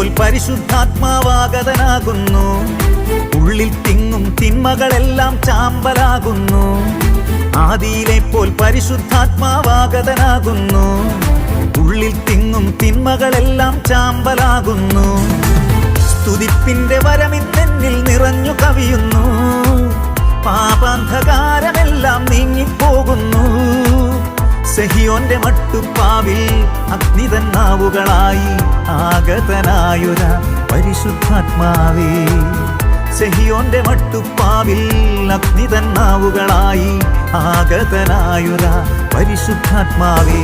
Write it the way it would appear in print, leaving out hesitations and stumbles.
പോൽ പരിശുദ്ധാത്മാവാഗതനാകുന്നു. ഉള്ളിൽ തിങ്ങും തിന്മകളെല്ലാം ചാമ്പലാകുന്നു. ആദിയിലെ പോൽ പരിശുദ്ധാത്മാവാഗതനാകുന്നു. ഉള്ളിൽ തിങ്ങും തിന്മകളെല്ലാം ചാമ്പലാകുന്നു. സ്തുതിപ്പിന്റെ വരമിന്നെന്നിൽ നിറഞ്ഞു കവിയുന്നു. പാപാന്ധകാരമെല്ലാം നീങ്ങിപ്പോകുന്നു. സെഹിയോന്റെ മട്ടുപ്പാവിൽ അഗ്നിതൻ നാവുകളായി ആഗതനായൊര പരിശുദ്ധാത്മാവേ. സെഹിയോന്റെ മട്ടുപ്പാവിൽ അഗ്നിതൻ നാവുകളായി ആഗതനായൊര പരിശുദ്ധാത്മാവേ.